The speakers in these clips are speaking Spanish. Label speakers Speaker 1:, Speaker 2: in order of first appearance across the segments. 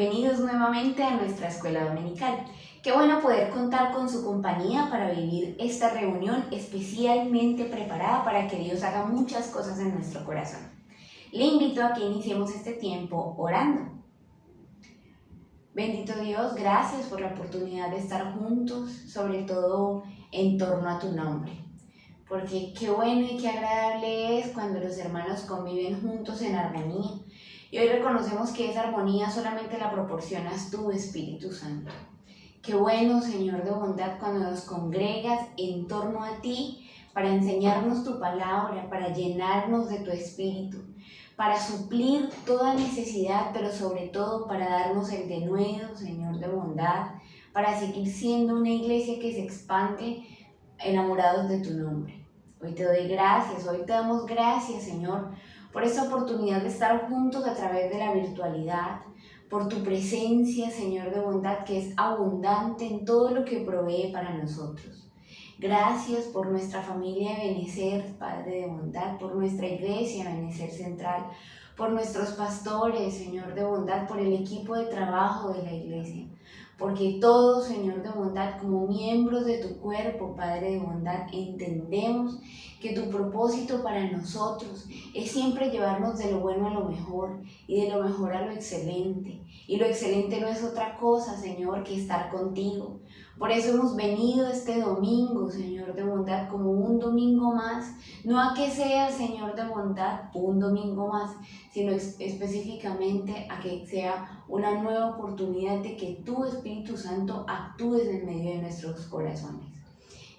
Speaker 1: bienvenidos nuevamente a nuestra escuela dominical. Qué bueno poder contar con su compañía para vivir esta reunión especialmente preparada para que Dios haga muchas cosas en nuestro corazón. Le invito a que iniciemos este tiempo orando. Bendito Dios, gracias por la oportunidad de estar juntos, sobre todo en torno a tu nombre. Porque qué bueno y qué agradable es cuando los hermanos conviven juntos en armonía. Y hoy reconocemos que esa armonía solamente la proporcionas tú, Espíritu Santo. Qué bueno, Señor de bondad, cuando nos congregas en torno a ti para enseñarnos tu palabra, para llenarnos de tu Espíritu, para suplir toda necesidad, pero sobre todo para darnos el denuedo, Señor de bondad, para seguir siendo una iglesia que se expande enamorados de tu nombre. Hoy te doy gracias, hoy te damos gracias, Señor, por esta oportunidad de estar juntos a través de la virtualidad, por tu presencia, Señor de bondad, que es abundante en todo lo que provee para nosotros. Gracias por nuestra familia Benecer, Padre de bondad, por nuestra iglesia Benecer Central, por nuestros pastores, Señor de bondad, por el equipo de trabajo de la iglesia. Porque todos, Señor de bondad, como miembros de tu cuerpo, Padre de bondad, entendemos que tu propósito para nosotros es siempre llevarnos de lo bueno a lo mejor y de lo mejor a lo excelente. Y lo excelente no es otra cosa, Señor, que estar contigo. Por eso hemos venido este domingo, Señor de bondad, como un domingo más. No a que sea, Señor de bondad, un domingo más, sino específicamente a que sea una nueva oportunidad de que tú, Espíritu Santo, actúes en medio de nuestros corazones.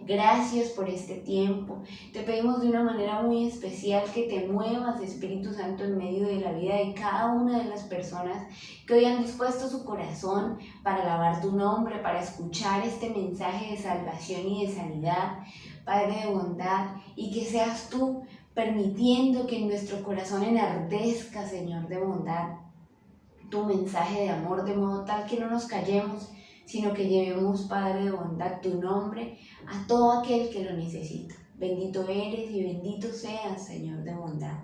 Speaker 1: Gracias por este tiempo. Te pedimos de una manera muy especial que te muevas, Espíritu Santo, en medio de la vida de cada una de las personas que hoy han dispuesto su corazón para alabar tu nombre, para escuchar este mensaje de salvación y de sanidad, Padre de bondad, y que seas tú permitiendo que en nuestro corazón enardezca, Señor de bondad, tu mensaje de amor, de modo tal que no nos callemos, sino que llevemos, Padre de bondad, tu nombre a todo aquel que lo necesita. Bendito eres y bendito seas, Señor de bondad.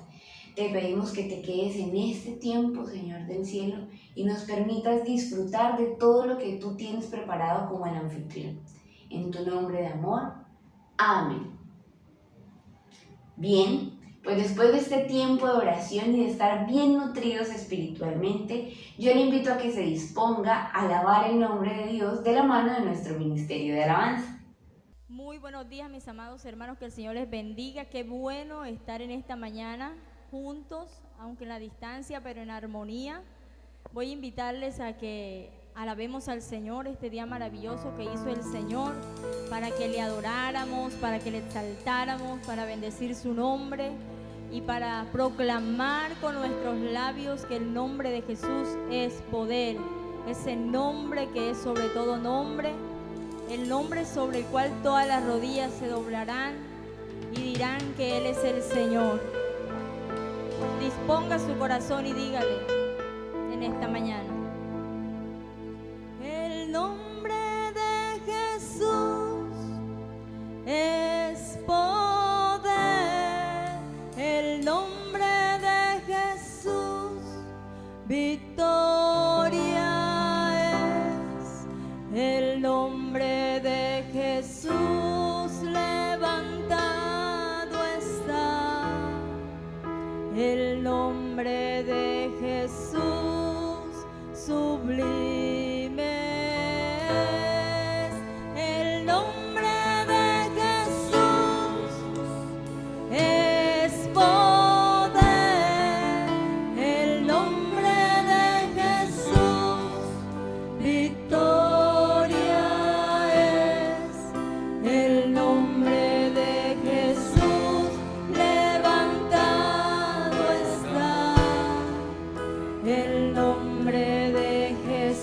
Speaker 1: Te pedimos que te quedes en este tiempo, Señor del cielo, y nos permitas disfrutar de todo lo que tú tienes preparado como el anfitrión. En tu nombre de amor, amén. Bien. Pues después de este tiempo de oración y de estar bien nutridos espiritualmente, yo le invito a que se disponga a alabar el nombre de Dios de la mano de nuestro ministerio de alabanza.
Speaker 2: Muy buenos días, mis amados hermanos, que el Señor les bendiga. Qué bueno estar en esta mañana juntos, aunque en la distancia, pero en armonía. Voy a invitarles a que alabemos al Señor este día maravilloso que hizo el Señor, para que le adoráramos, para que le exaltáramos, para bendecir su nombre y para proclamar con nuestros labios que el nombre de Jesús es poder, ese nombre que es sobre todo nombre, el nombre sobre el cual todas las rodillas se doblarán y dirán que Él es el Señor. Disponga su corazón y dígale en esta mañana: el nombre de Jesús es poder, el nombre de Jesús victoria es, el nombre de Jesús levantado está, el nombre de Jesús sublime es, el nombre de Jesús es poder, el nombre de Jesús victoria es, el nombre de Jesús levantado está, el nombre de Jesús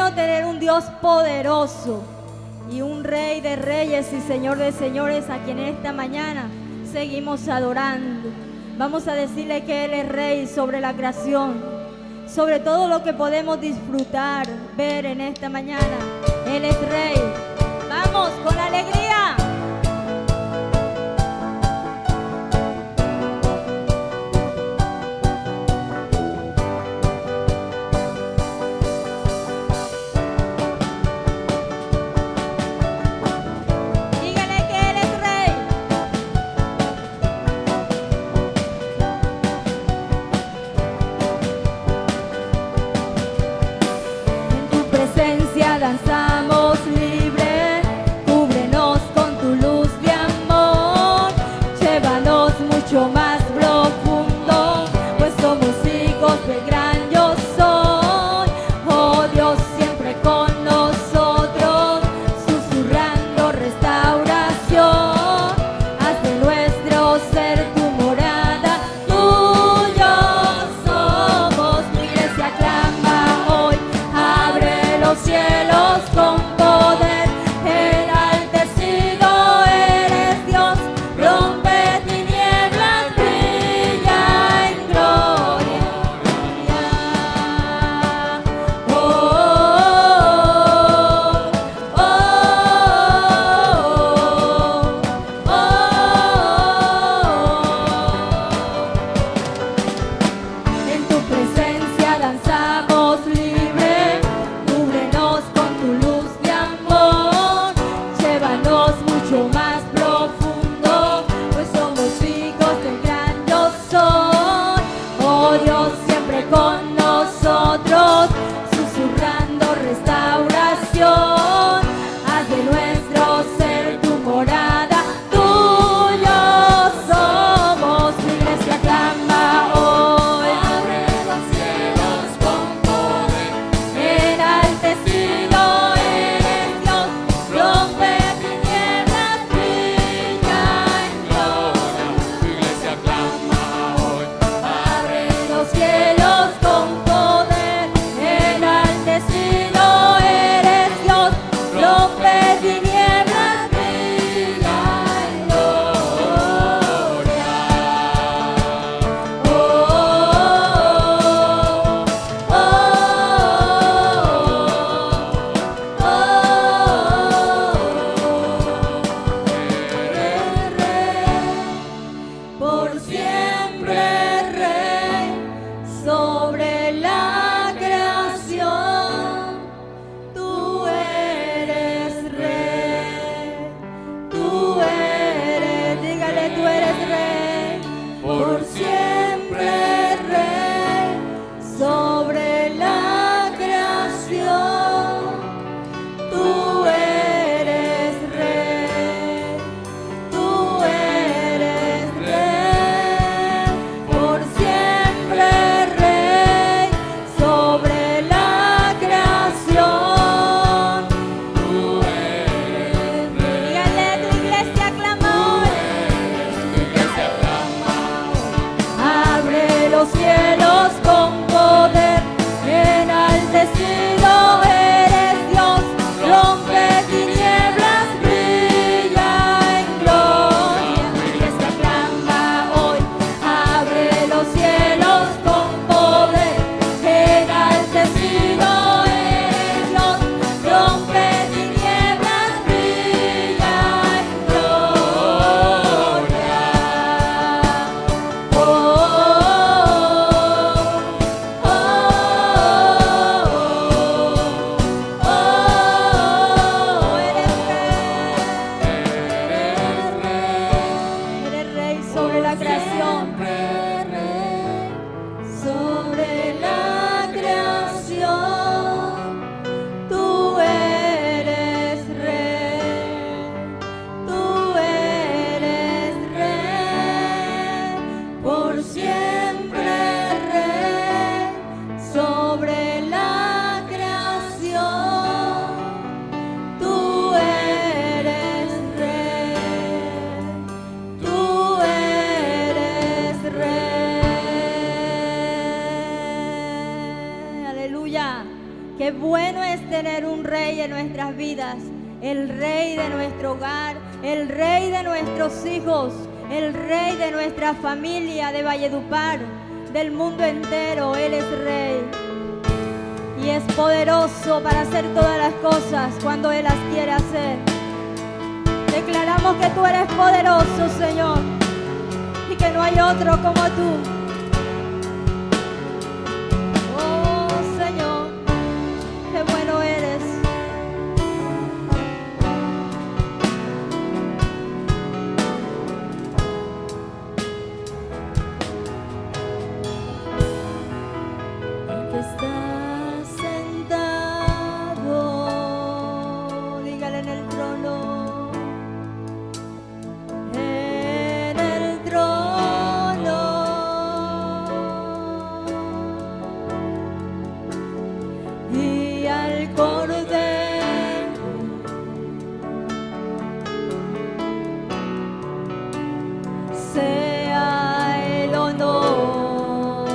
Speaker 2: bueno tener un Dios poderoso y un Rey de reyes y Señor de señores, a quien esta mañana seguimos adorando. Vamos a decirle que Él es Rey sobre la creación, sobre todo lo que podemos disfrutar, ver en esta mañana. Él es Rey. Vamos con alegría.
Speaker 3: Danzamos libre, cúbrenos con tu luz de amor, llévanos mucho más profundo, pues somos hijos del gran yo soy. Oh Dios, siempre con nosotros, susurrando restauración, haz de nuestro ser tu morada, tuyo somos. Tu iglesia clama hoy, abre los cielos con poder, enaltecido eres Dios, rompe tinieblas, brilla en gloria. Oh, oh, oh, oh, oh, oh. En tu presencia danzamos libre, cúbrenos con tu luz de amor, llévanos mucho más profundo, pues somos hijos del gran yo soy. Oh Dios, siempre con nosotros, susurrando restauración, haz de nuestro ser tu morada, tuyo somos. Tu iglesia clama hoy, abre los cielos con poder, enaltecido eres Dios, rompe tinieblas, brilla en gloria. Tu iglesia clama hoy, abre los cielos con poder, enaltecido eres Dios, rompe tinieblas, brilla en gloria. Oh, oh, oh, por siempre Rey sobre la creación. Tú eres Rey, tú eres, dígale, tú eres Rey, por siempre Rey sobre la creación. Tú eres Rey, tú eres Rey, por siempre Rey sobre la creación. Tú eres Rey.
Speaker 2: Dígale, tu iglesia clama hoy.
Speaker 3: Tu iglesia clama hoy, abre los cielos con poder, enaltecido eres Dios, rompe tinieblas, brilla en gloria. Tu iglesia clama hoy, abre los cielos con poder, enaltecido eres Dios, rompe tinieblas, brilla en gloria. Oh, oh, oh, oh, oh, eres Rey,
Speaker 2: Eres Rey sobre la creación.
Speaker 3: sobre la creación. Tú eres Rey, tú eres Rey, por siempre Rey sobre la creación. Tú eres Rey, tú eres Rey.
Speaker 2: Aleluya. Qué bueno es tener un rey en nuestras vidas, el rey de nuestro hogar, el rey de nuestros hijos, el rey de nuestra familia de Valledupar, del mundo entero. Él es rey y es poderoso para hacer todas las cosas cuando Él las quiere hacer. Declaramos que tú eres poderoso, Señor, y que no hay otro como tú. Qué bueno eres.
Speaker 3: El que está sentado, dígale en el trono, en el trono. Y al Cordero sea el honor,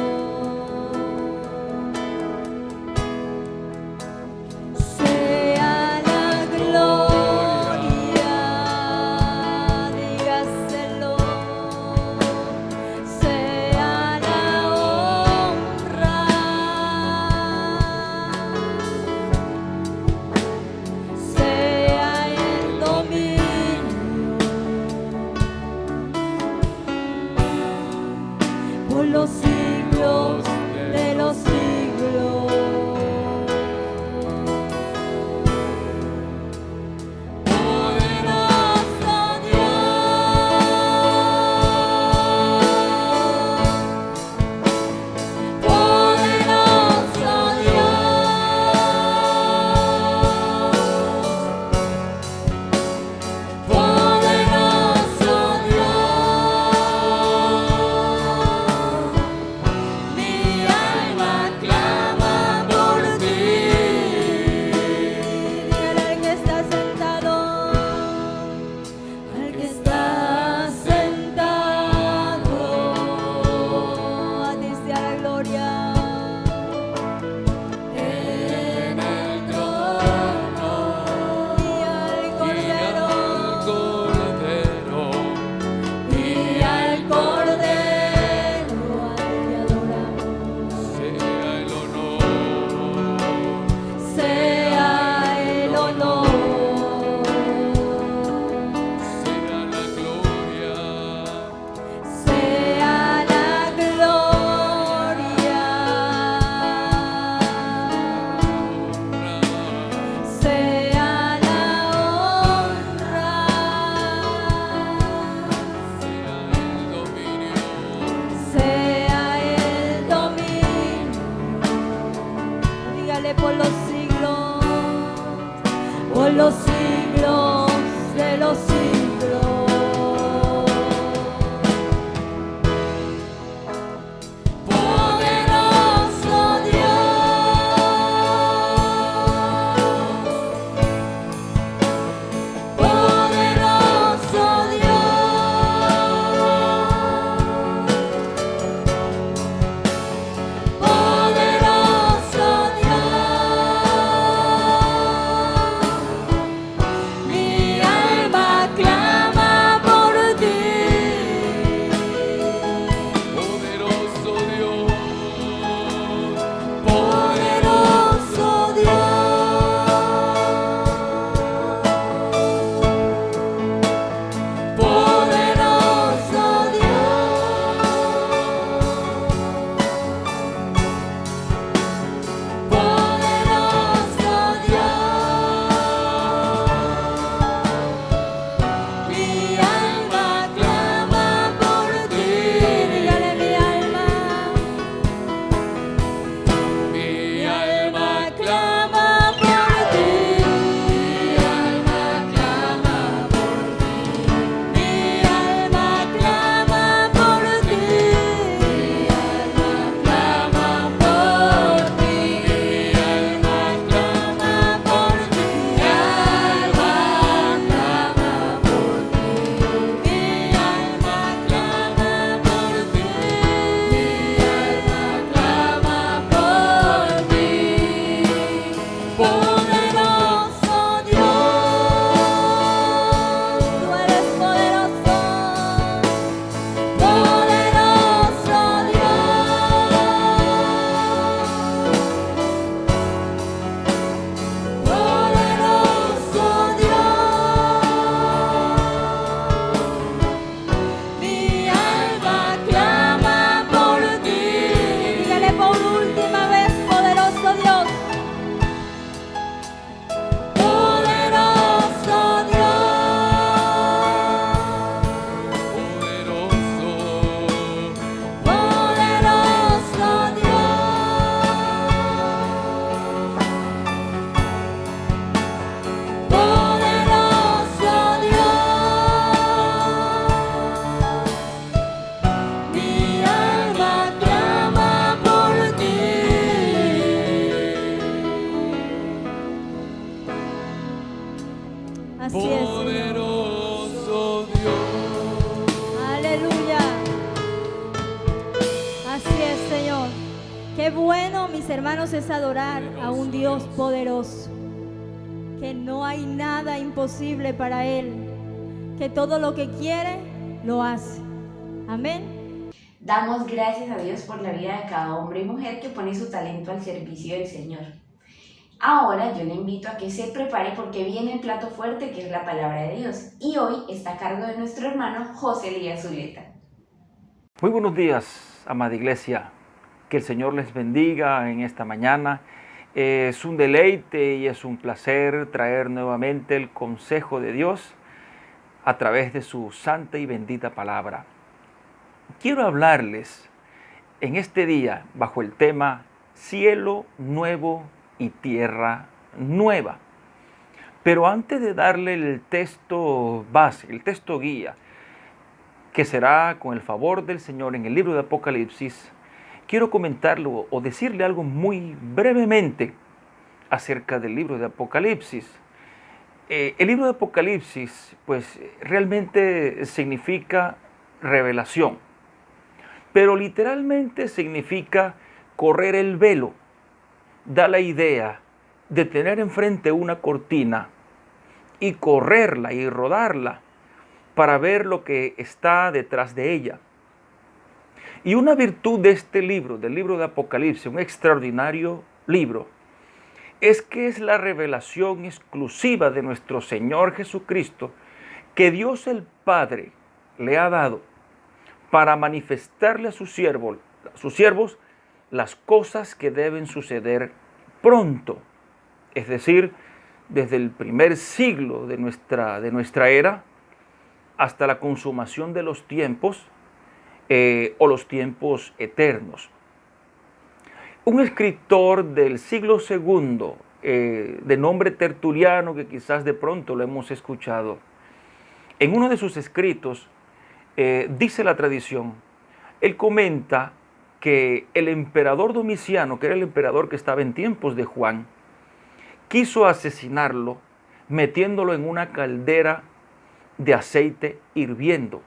Speaker 3: sea la gloria, dígaselo, sea la honra, sea el dominio por los siglos de los siglos. Poderoso Dios, poderoso Dios, poderoso Dios. Mi alma clama por ti. Dígale al que está sentado, al que está sentado, a ti sea la gloria. En el trono y al Cordero, y al Cordero al que adoramos. Sea el honor, sea la gloria, sea la gloria, sea la honra, sea el dominio. Dígale por los siglos de los siglos. Poderoso Dios, poderoso Dios, poderoso Dios. Mi alma clama
Speaker 2: Así es, Señor.
Speaker 4: poderoso Dios.
Speaker 2: Aleluya. Así es, Señor. Qué bueno, mis hermanos, es adorar a un Dios poderoso. Que no hay nada imposible para Él. Que todo lo que quiere, lo hace. Amén.
Speaker 1: Damos gracias a Dios por la vida de cada hombre y mujer que pone su talento al servicio del Señor. Ahora yo le invito a que se prepare porque viene el plato fuerte que es la palabra de Dios. Y hoy está a cargo de nuestro hermano José Elías Zuleta.
Speaker 5: Muy buenos días, amada iglesia. Que el Señor les bendiga en esta mañana. Es un deleite y es un placer traer nuevamente el consejo de Dios a través de su santa y bendita palabra. Quiero hablarles en este día bajo el tema Cielo Nuevo y Tierra Nueva. Pero antes de darle el texto base, el texto guía, que será con el favor del Señor en el libro de Apocalipsis, quiero comentarlo o decirle algo muy brevemente acerca del libro de Apocalipsis. El libro de Apocalipsis, pues realmente significa revelación, pero literalmente significa correr el velo. Da la idea de tener enfrente una cortina y correrla y rodarla para ver lo que está detrás de ella. Y una virtud de este libro, del libro de Apocalipsis, un extraordinario libro, es que es la revelación exclusiva de nuestro Señor Jesucristo que Dios el Padre le ha dado para manifestarle a sus siervos las cosas que deben suceder pronto. Es decir, desde el primer siglo de nuestra era hasta la consumación de los tiempos, o los tiempos eternos. Un escritor del siglo II, de nombre Tertuliano, que quizás de pronto lo hemos escuchado, en uno de sus escritos, dice la tradición, él comenta que el emperador Domiciano, que era el emperador que estaba en tiempos de Juan, quiso asesinarlo metiéndolo en una caldera de aceite hirviendo.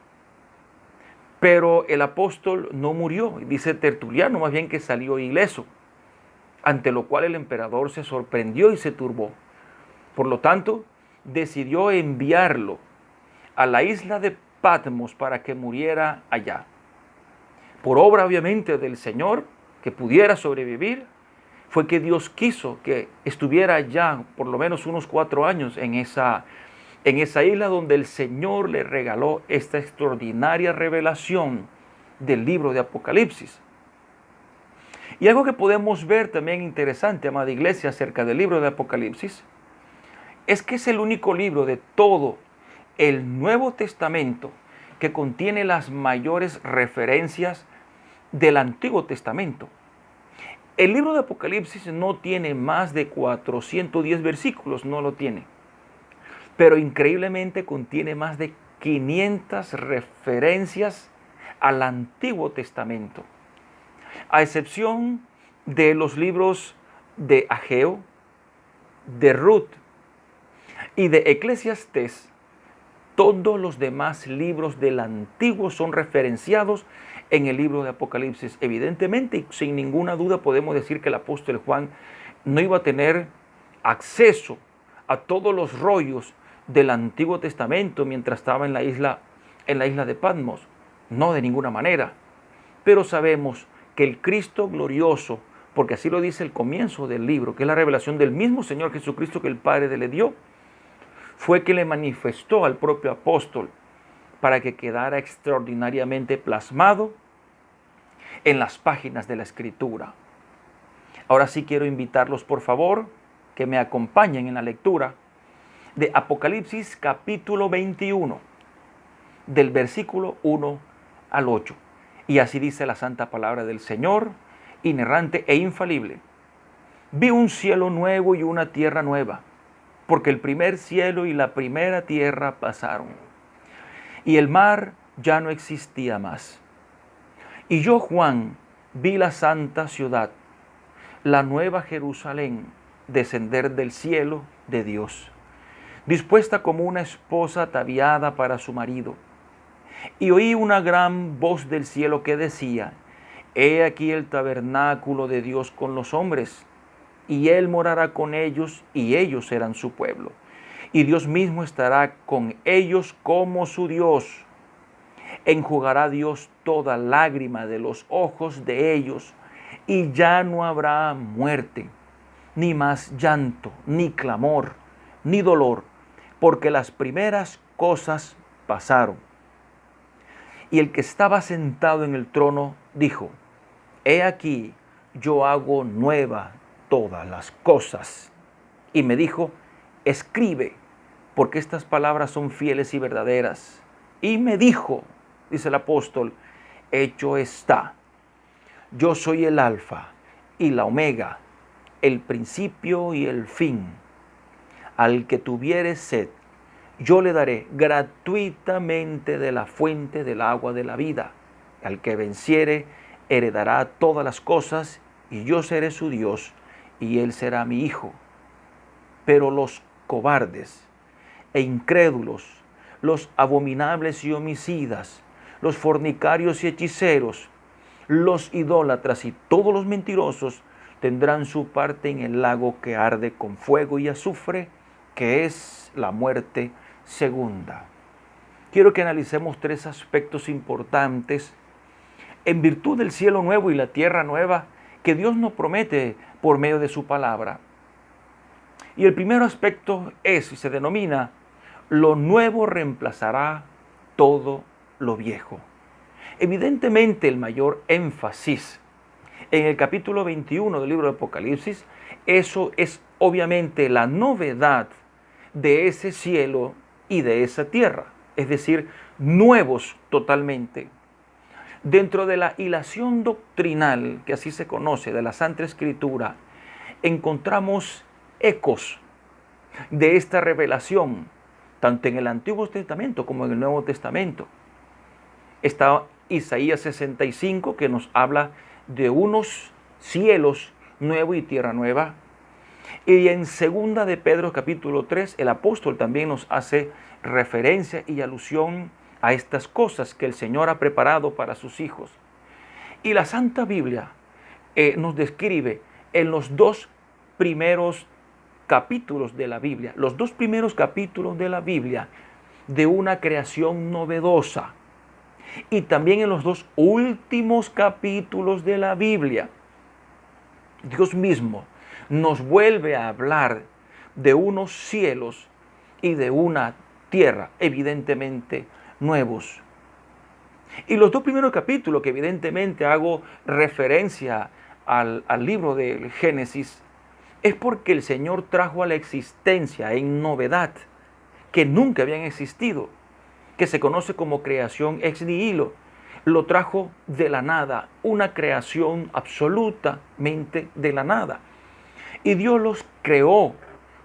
Speaker 5: Pero el apóstol no murió, dice Tertuliano, más bien que salió ileso, ante lo cual el emperador se sorprendió y se turbó. Por lo tanto, decidió enviarlo a la isla de Patmos para que muriera allá. Por obra, obviamente, del Señor, que pudiera sobrevivir, fue que Dios quiso que estuviera allá por lo menos unos 4 años en esa isla donde el Señor le regaló esta extraordinaria revelación del libro de Apocalipsis. Y algo que podemos ver también interesante, amada iglesia, acerca del libro de Apocalipsis, es que es el único libro de todo el Nuevo Testamento que contiene las mayores referencias del Antiguo Testamento. El libro de Apocalipsis no tiene más de 410 versículos, no lo tiene. Pero increíblemente contiene más de 500 referencias al Antiguo Testamento. A excepción de los libros de Ageo, de Ruth y de Eclesiastés, todos los demás libros del Antiguo son referenciados en el libro de Apocalipsis. Evidentemente, y sin ninguna duda, podemos decir que el apóstol Juan no iba a tener acceso a todos los rollos del Antiguo Testamento mientras estaba en la isla de Patmos. No, de ninguna manera. Pero sabemos que el Cristo glorioso, porque así lo dice el comienzo del libro, que es la revelación del mismo Señor Jesucristo que el Padre le dio, fue que le manifestó al propio apóstol para que quedara extraordinariamente plasmado en las páginas de la Escritura. Ahora sí quiero invitarlos, por favor, que me acompañen en la lectura de Apocalipsis capítulo 21, del versículo 1 al 8. Y así dice la santa palabra del Señor, inerrante e infalible. Vi un cielo nuevo y una tierra nueva, porque el primer cielo y la primera tierra pasaron, y el mar ya no existía más. Y yo, Juan, vi la santa ciudad, la nueva Jerusalén, descender del cielo de Dios, dispuesta como una esposa ataviada para su marido. Y oí una gran voz del cielo que decía: He aquí el tabernáculo de Dios con los hombres, y Él morará con ellos, y ellos serán su pueblo. Y Dios mismo estará con ellos como su Dios. Enjugará Dios toda lágrima de los ojos de ellos, y ya no habrá muerte, ni más llanto, ni clamor, ni dolor, porque las primeras cosas pasaron. Y el que estaba sentado en el trono dijo: He aquí, yo hago nueva todas las cosas. Y me dijo: Escribe, porque estas palabras son fieles y verdaderas. Y me dijo, dice el apóstol: Hecho está. Yo soy el Alfa y la Omega, el principio y el fin. Al que tuviere sed, yo le daré gratuitamente de la fuente del agua de la vida. Al que venciere, heredará todas las cosas, y yo seré su Dios, y él será mi hijo. Pero los cobardes e incrédulos, los abominables y homicidas, los fornicarios y hechiceros, los idólatras y todos los mentirosos tendrán su parte en el lago que arde con fuego y azufre, que es la muerte segunda. Quiero que analicemos tres aspectos importantes en virtud del cielo nuevo y la tierra nueva que Dios nos promete por medio de su palabra. Y el primer aspecto es, y se denomina: lo nuevo reemplazará todo lo viejo. Evidentemente, el mayor énfasis en el capítulo 21 del libro de Apocalipsis, eso es obviamente la novedad de ese cielo y de esa tierra, es decir, nuevos totalmente. Dentro de la hilación doctrinal, que así se conoce, de la Santa Escritura, encontramos ecos de esta revelación, tanto en el Antiguo Testamento como en el Nuevo Testamento. Está Isaías 65, que nos habla de unos cielos nuevos y tierra nueva. Y en segunda de Pedro capítulo 3, el apóstol también nos hace referencia y alusión a estas cosas que el Señor ha preparado para sus hijos. Y la Santa Biblia nos describe en los dos primeros capítulos de la Biblia, de una creación novedosa. Y también en los dos últimos capítulos de la Biblia, Dios mismo nos vuelve a hablar de unos cielos y de una tierra, evidentemente nuevos. Y los dos primeros capítulos, que evidentemente hago referencia al libro del Génesis, es porque el Señor trajo a la existencia en novedad que nunca habían existido, que se conoce como creación ex nihilo. Lo trajo de la nada, una creación absolutamente de la nada. Y Dios los creó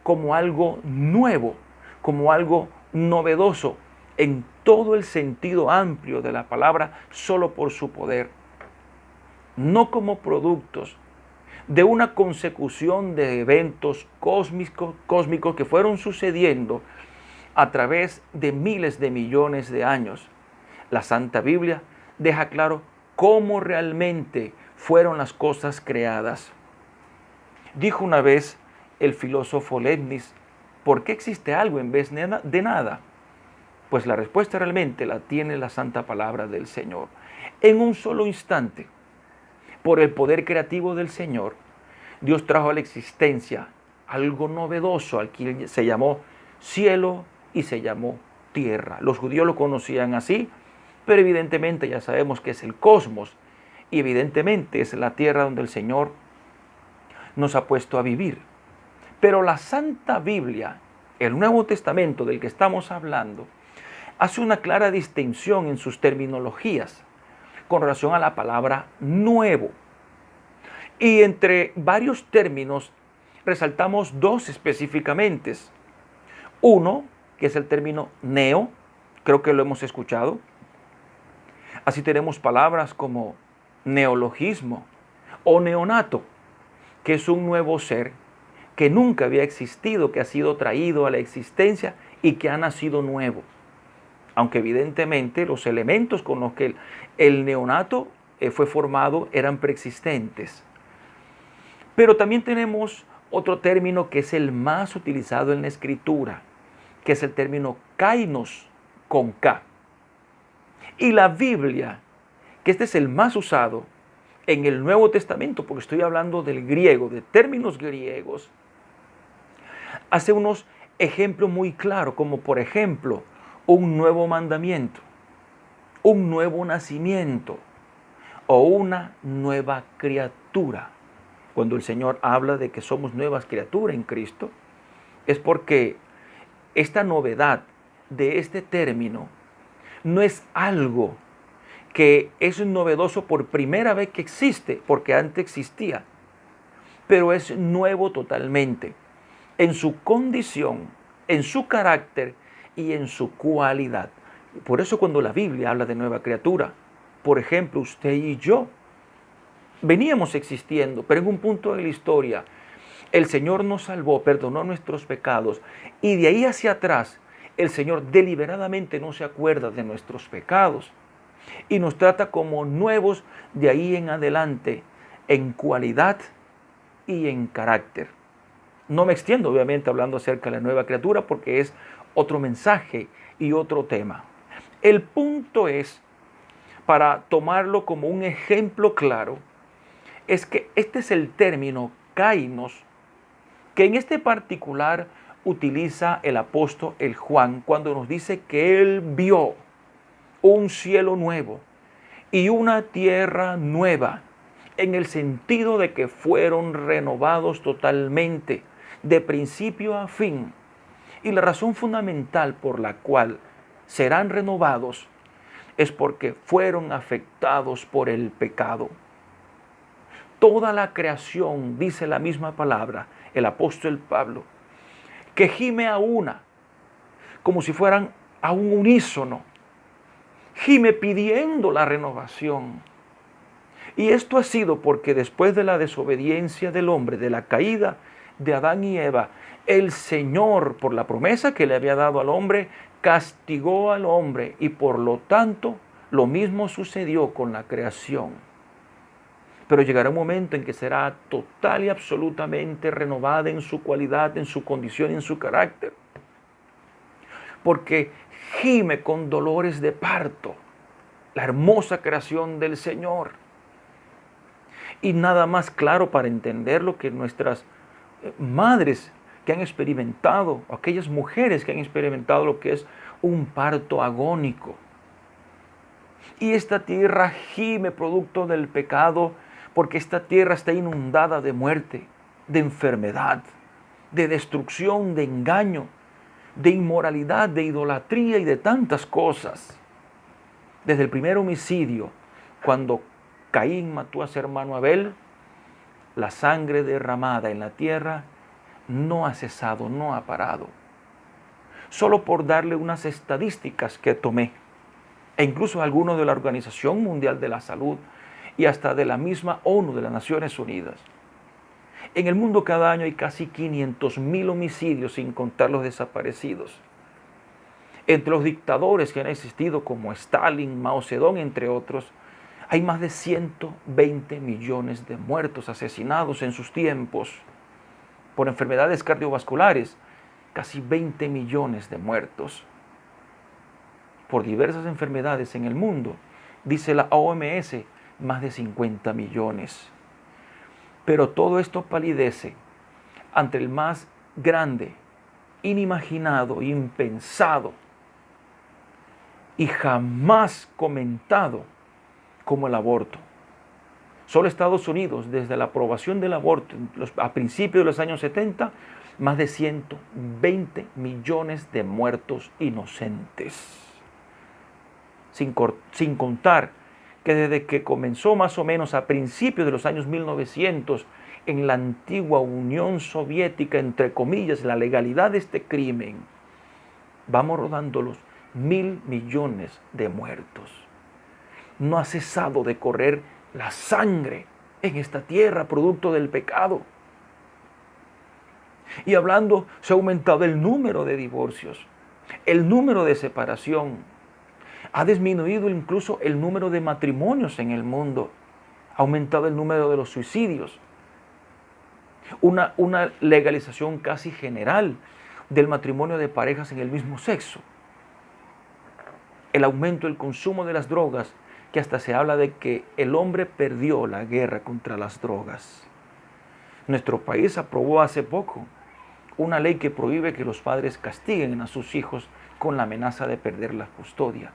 Speaker 5: como algo nuevo, como algo novedoso, en todo el sentido amplio de la palabra, solo por su poder. No como productos de una consecución de eventos cósmicos que fueron sucediendo a través de miles de millones de años. La Santa Biblia deja claro cómo realmente fueron las cosas creadas. Dijo una vez el filósofo Leibniz: ¿por qué existe algo en vez de nada? Pues la respuesta realmente la tiene la santa palabra del Señor. En un solo instante, por el poder creativo del Señor, Dios trajo a la existencia algo novedoso, al que se llamó cielo y se llamó tierra. Los judíos lo conocían así, pero evidentemente ya sabemos que es el cosmos, y evidentemente es la tierra donde el Señor nos ha puesto a vivir. Pero la Santa Biblia, el Nuevo Testamento del que estamos hablando, hace una clara distinción en sus terminologías con relación a la palabra nuevo. Y entre varios términos resaltamos dos específicamente. Uno, que es el término neo, creo que lo hemos escuchado. Así tenemos palabras como neologismo o neonato, que es un nuevo ser que nunca había existido, que ha sido traído a la existencia y que ha nacido nuevo. Aunque evidentemente los elementos con los que el neonato fue formado eran preexistentes. Pero también tenemos otro término que es el más utilizado en la Escritura, que es el término kainos, con K. Y la Biblia, que este es el más usado en el Nuevo Testamento, porque estoy hablando del griego, de términos griegos, hace unos ejemplos muy claros, como por ejemplo, un nuevo mandamiento, un nuevo nacimiento o una nueva criatura. Cuando el Señor habla de que somos nuevas criaturas en Cristo, es porque esta novedad de este término no es algo que es novedoso por primera vez que existe, porque antes existía, pero es nuevo totalmente, en su condición, en su carácter y en su cualidad. Por eso cuando la Biblia habla de nueva criatura, por ejemplo, usted y yo, veníamos existiendo, pero en un punto de la historia, el Señor nos salvó, perdonó nuestros pecados, y de ahí hacia atrás, el Señor deliberadamente no se acuerda de nuestros pecados, y nos trata como nuevos de ahí en adelante, en cualidad y en carácter. No me extiendo, obviamente, hablando acerca de la nueva criatura, porque es otro mensaje y otro tema. El punto es, para tomarlo como un ejemplo claro, es que este es el término kainos, que en este particular utiliza el apóstol el Juan cuando nos dice que él vio un cielo nuevo y una tierra nueva, en el sentido de que fueron renovados totalmente, de principio a fin. Y la razón fundamental por la cual serán renovados es porque fueron afectados por el pecado. Toda la creación, dice la misma palabra, el apóstol Pablo, que gime a una, como si fueran a un unísono, gime pidiendo la renovación. Y esto ha sido porque después de la desobediencia del hombre, de la caída de Adán y Eva, el Señor, por la promesa que le había dado al hombre, castigó al hombre y por lo tanto lo mismo sucedió con la creación. Pero llegará un momento en que será total y absolutamente renovada en su cualidad, en su condición y en su carácter. Porque gime con dolores de parto la hermosa creación del Señor. Y nada más claro para entenderlo que nuestras madres que han experimentado, aquellas mujeres que han experimentado lo que es un parto agónico. Y esta tierra gime producto del pecado, porque esta tierra está inundada de muerte, de enfermedad, de destrucción, de engaño, de inmoralidad, de idolatría y de tantas cosas. Desde el primer homicidio, cuando Caín mató a su hermano Abel, la sangre derramada en la tierra no ha cesado, no ha parado. Solo por darle unas estadísticas que tomé, e incluso algunos de la Organización Mundial de la Salud y hasta de la misma ONU de las Naciones Unidas. En el mundo cada año hay casi 500,000 homicidios sin contar los desaparecidos. Entre los dictadores que han existido como Stalin, Mao Zedong, entre otros, hay más de 120 millones de muertos asesinados en sus tiempos por enfermedades cardiovasculares, casi 20 millones de muertos por diversas enfermedades en el mundo, dice la OMS, más de 50 millones. Pero todo esto palidece ante el más grande, inimaginado, impensado y jamás comentado como el aborto. Solo Estados Unidos, desde la aprobación del aborto a principios de los años 70, más de 120 millones de muertos inocentes. Sin contar que desde que comenzó más o menos a principios de los años 1900, en la antigua Unión Soviética, entre comillas, la legalidad de este crimen, vamos rodando los 1.000 millones de muertos. No ha cesado de correr la sangre en esta tierra, producto del pecado. Y hablando, se ha aumentado el número de divorcios, el número de separación. Ha disminuido incluso el número de matrimonios en el mundo. Ha aumentado el número de los suicidios. Una legalización casi general del matrimonio de parejas en el mismo sexo. El aumento del consumo de las drogas, que hasta se habla de que el hombre perdió la guerra contra las drogas. Nuestro país aprobó hace poco una ley que prohíbe que los padres castiguen a sus hijos con la amenaza de perder la custodia.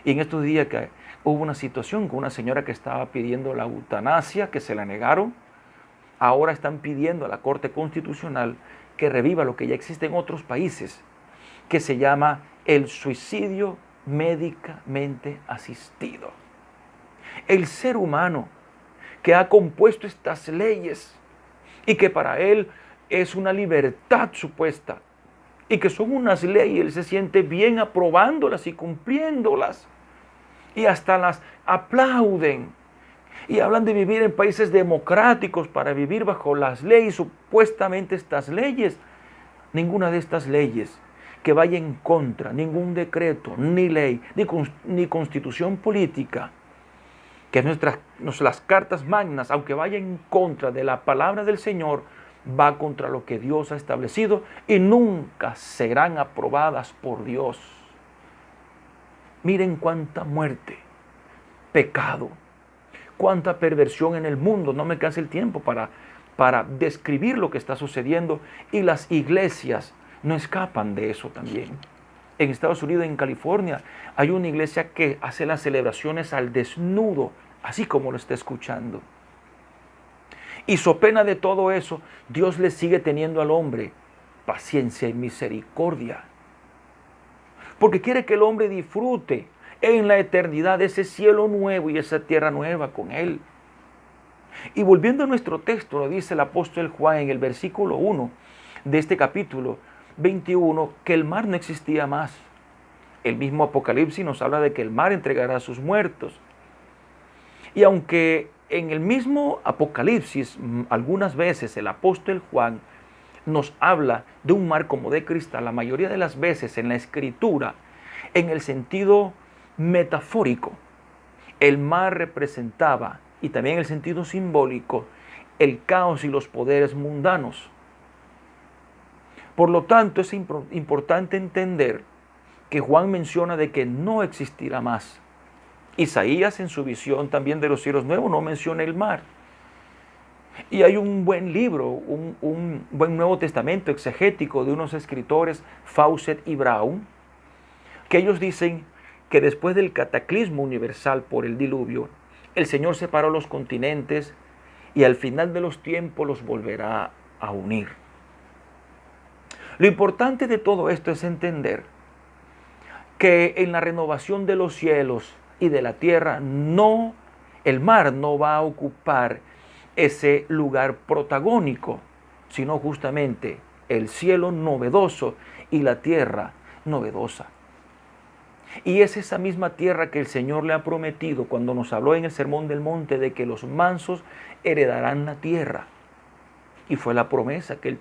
Speaker 5: Y en estos días que hubo una situación con una señora que estaba pidiendo la eutanasia, que se la negaron. Ahora están pidiendo a la Corte Constitucional que reviva lo que ya existe en otros países, que se llama el suicidio médicamente asistido. El ser humano que ha compuesto estas leyes y que para él es una libertad supuesta y que son unas leyes, él se siente bien aprobándolas y cumpliéndolas y hasta las aplauden y hablan de vivir en países democráticos para vivir bajo las leyes, supuestamente estas leyes. Ninguna de estas leyes que vaya en contra, ningún decreto, ni ley, ni constitución política, que las cartas magnas, aunque vaya en contra de la palabra del Señor, va contra lo que Dios ha establecido y nunca serán aprobadas por Dios. Miren cuánta muerte, pecado, cuánta perversión en el mundo. No me alcanza el tiempo para describir lo que está sucediendo, y las iglesias no escapan de eso también. En Estados Unidos, en California, hay una iglesia que hace las celebraciones al desnudo, así como lo está escuchando. Y so pena de todo eso, Dios le sigue teniendo al hombre paciencia y misericordia, porque quiere que el hombre disfrute en la eternidad ese cielo nuevo y esa tierra nueva con Él. Y volviendo a nuestro texto, lo dice el apóstol Juan en el versículo 1 de este capítulo 21, que el mar no existía más. El mismo Apocalipsis nos habla de que el mar entregará a sus muertos. Y aunque en el mismo Apocalipsis algunas veces el apóstol Juan nos habla de un mar como de cristal, la mayoría de las veces en la Escritura, en el sentido metafórico, el mar representaba, y también en el sentido simbólico, el caos y los poderes mundanos. Por lo tanto, es importante entender que Juan menciona de que no existirá más. Isaías, en su visión también de los cielos nuevos, no menciona el mar. Y hay un buen libro, un buen Nuevo Testamento exegético de unos escritores, Fawcett y Brown, que ellos dicen que después del cataclismo universal por el diluvio, el Señor separó los continentes y al final de los tiempos los volverá a unir. Lo importante de todo esto es entender que en la renovación de los cielos y de la tierra, el mar no va a ocupar ese lugar protagónico, sino justamente el cielo novedoso y la tierra novedosa. Y es esa misma tierra que el Señor le ha prometido cuando nos habló en el Sermón del Monte de que los mansos heredarán la tierra. Y fue la promesa que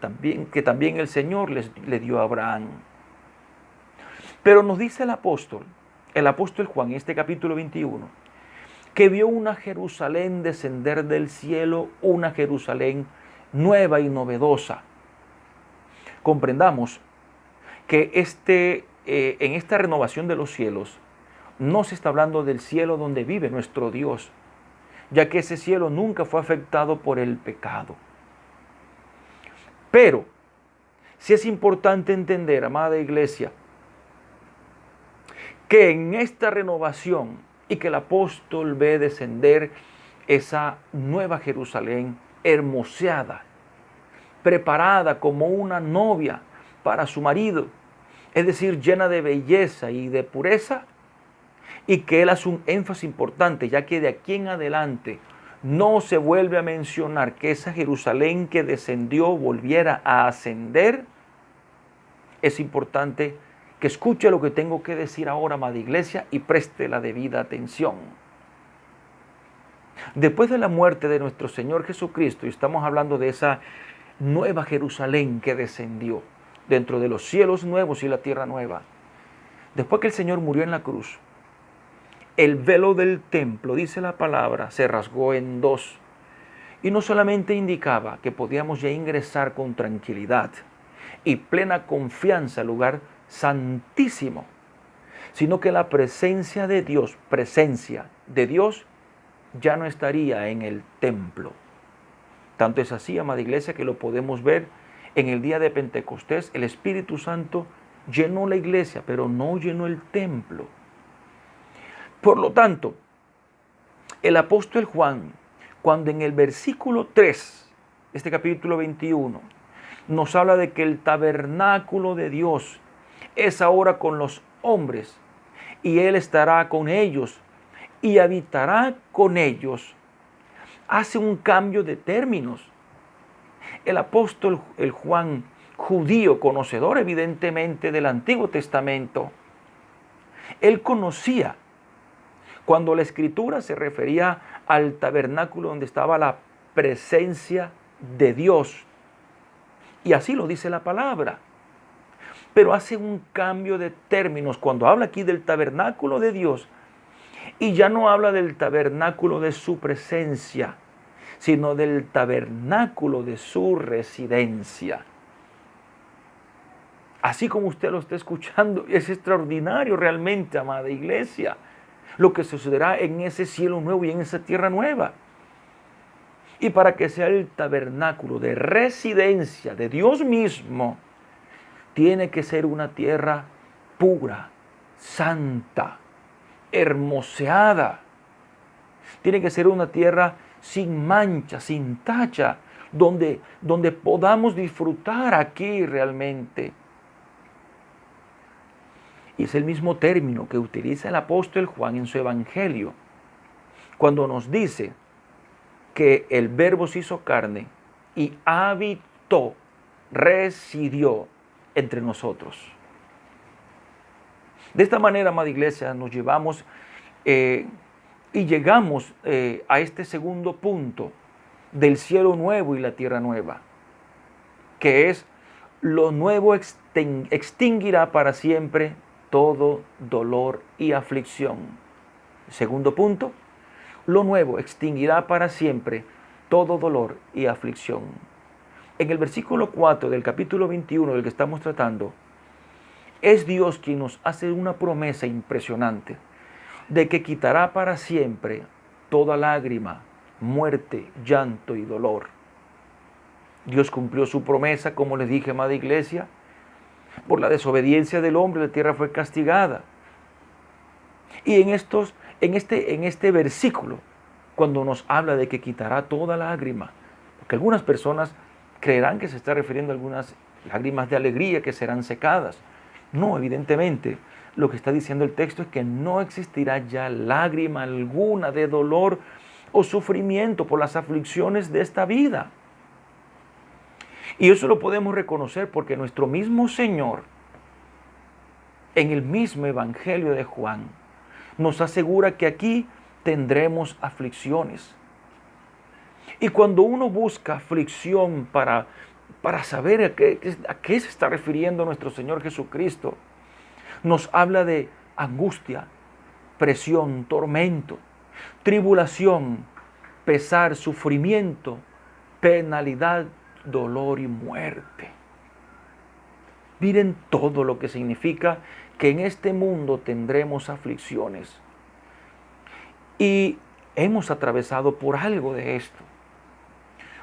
Speaker 5: también el Señor le dio a Abraham. Pero nos dice el apóstol Juan, en este capítulo 21, que vio una Jerusalén descender del cielo, una Jerusalén nueva y novedosa. Comprendamos que en esta renovación de los cielos no se está hablando del cielo donde vive nuestro Dios, ya que ese cielo nunca fue afectado por el pecado. Pero sí es importante entender, amada iglesia, que en esta renovación y que el apóstol ve descender esa nueva Jerusalén hermoseada, preparada como una novia para su marido, es decir, llena de belleza y de pureza, y que él hace un énfasis importante, ya que de aquí en adelante no se vuelve a mencionar que esa Jerusalén que descendió volviera a ascender. Es importante que escuche lo que tengo que decir ahora, amada iglesia, y preste la debida atención. Después de la muerte de nuestro Señor Jesucristo, y estamos hablando de esa nueva Jerusalén que descendió dentro de los cielos nuevos y la tierra nueva. Después que el Señor murió en la cruz, el velo del templo, dice la palabra, se rasgó en dos. Y no solamente indicaba que podíamos ya ingresar con tranquilidad y plena confianza al lugar santísimo, sino que la presencia de Dios ya no estaría en el templo. Tanto es así, amada iglesia, que lo podemos ver en el día de Pentecostés. El Espíritu Santo llenó la iglesia, pero no llenó el templo. Por lo tanto, el apóstol Juan, cuando en el versículo 3, este capítulo 21, nos habla de que el tabernáculo de Dios es ahora con los hombres, y Él estará con ellos y habitará con ellos, hace un cambio de términos. El apóstol, el Juan, judío, conocedor evidentemente del Antiguo Testamento, él conocía cuando la Escritura se refería al tabernáculo donde estaba la presencia de Dios. Y así lo dice la palabra. Pero hace un cambio de términos cuando habla aquí del tabernáculo de Dios. Y ya no habla del tabernáculo de su presencia, sino del tabernáculo de su residencia. Así como usted lo está escuchando, es extraordinario realmente, amada iglesia, lo que sucederá en ese cielo nuevo y en esa tierra nueva. Y para que sea el tabernáculo de residencia de Dios mismo, tiene que ser una tierra pura, santa, hermoseada. Tiene que ser una tierra sin mancha, sin tacha, donde podamos disfrutar aquí realmente. Y es el mismo término que utiliza el apóstol Juan en su evangelio, cuando nos dice que el Verbo se hizo carne y habitó, residió entre nosotros. De esta manera, amada iglesia, nos llevamos y llegamos a este segundo punto del cielo nuevo y la tierra nueva, que es: lo nuevo extinguirá para siempre todo dolor y aflicción. Segundo punto: lo nuevo extinguirá para siempre todo dolor y aflicción. En el versículo 4 del capítulo 21 del que estamos tratando, es Dios quien nos hace una promesa impresionante de que quitará para siempre toda lágrima, muerte, llanto y dolor. Dios cumplió su promesa, como les dije, amada iglesia. Por la desobediencia del hombre, la tierra fue castigada. Y en este versículo, cuando nos habla de que quitará toda lágrima, porque algunas personas creerán que se está refiriendo a algunas lágrimas de alegría que serán secadas. No, evidentemente, lo que está diciendo el texto es que no existirá ya lágrima alguna de dolor o sufrimiento por las aflicciones de esta vida. Y eso lo podemos reconocer porque nuestro mismo Señor, en el mismo Evangelio de Juan, nos asegura que aquí tendremos aflicciones. Y cuando uno busca aflicción para saber a qué se está refiriendo nuestro Señor Jesucristo, nos habla de angustia, presión, tormento, tribulación, pesar, sufrimiento, penalidad, dolor y muerte. Miren todo lo que significa que en este mundo tendremos aflicciones. Y hemos atravesado por algo de esto.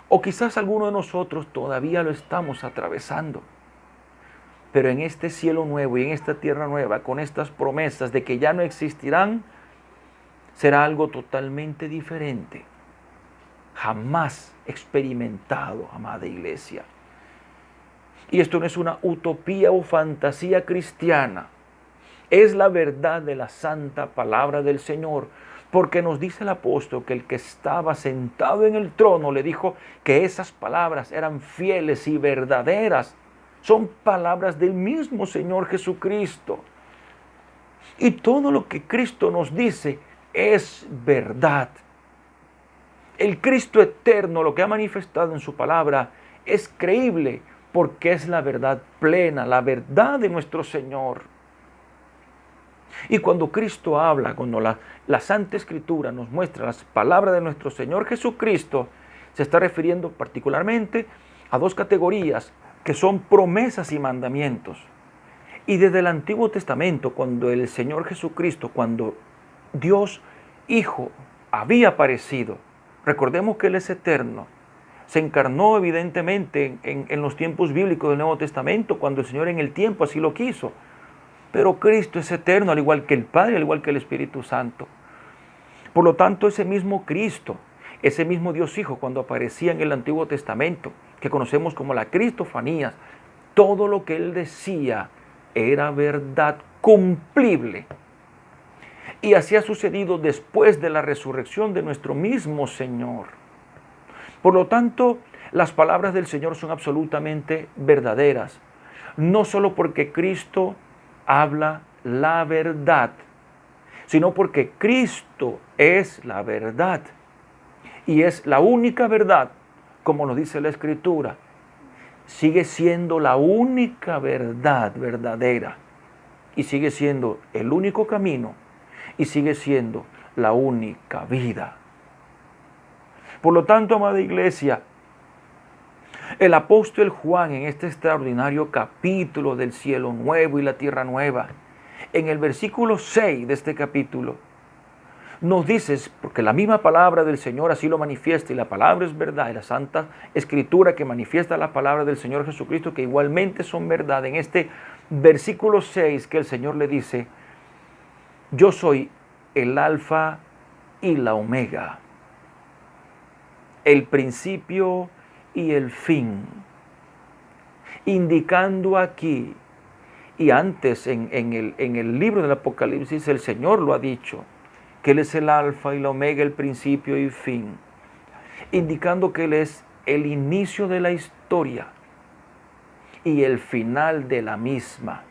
Speaker 5: O quizás alguno de nosotros todavía lo estamos atravesando. Pero en este cielo nuevo y en esta tierra nueva, con estas promesas de que ya no existirán, será algo totalmente diferente. Jamás experimentado, amada iglesia. Y esto no es una utopía o fantasía cristiana. Es la verdad de la santa palabra del Señor. Porque nos dice el apóstol que el que estaba sentado en el trono le dijo que esas palabras eran fieles y verdaderas. Son palabras del mismo Señor Jesucristo. Y todo lo que Cristo nos dice es verdad. El Cristo eterno, lo que ha manifestado en su palabra, es creíble porque es la verdad plena, la verdad de nuestro Señor. Y cuando Cristo habla, cuando la Santa Escritura nos muestra las palabras de nuestro Señor Jesucristo, se está refiriendo particularmente a dos categorías que son promesas y mandamientos. Y desde el Antiguo Testamento, cuando el Señor Jesucristo, cuando Dios Hijo había aparecido, recordemos que Él es eterno, se encarnó evidentemente en los tiempos bíblicos del Nuevo Testamento, cuando el Señor en el tiempo así lo quiso. Pero Cristo es eterno, al igual que el Padre, al igual que el Espíritu Santo. Por lo tanto, ese mismo Cristo, ese mismo Dios Hijo, cuando aparecía en el Antiguo Testamento, que conocemos como la Cristofanía, todo lo que Él decía era verdad cumplible. Y así ha sucedido después de la resurrección de nuestro mismo Señor. Por lo tanto, las palabras del Señor son absolutamente verdaderas. No solo porque Cristo habla la verdad, sino porque Cristo es la verdad. Y es la única verdad, como nos dice la Escritura. Sigue siendo la única verdad verdadera. Y sigue siendo el único camino. Y sigue siendo la única vida. Por lo tanto, amada iglesia, el apóstol Juan en este extraordinario capítulo del cielo nuevo y la tierra nueva, en el versículo 6 de este capítulo, nos dice, porque la misma palabra del Señor así lo manifiesta, y la palabra es verdad, y la Santa Escritura que manifiesta la palabra del Señor Jesucristo, que igualmente son verdad, en este versículo 6 que el Señor le dice, yo soy el alfa y la omega, el principio y el fin, indicando aquí, y antes en el libro del Apocalipsis el Señor lo ha dicho, que Él es el alfa y la omega, el principio y fin, indicando que Él es el inicio de la historia y el final de la misma.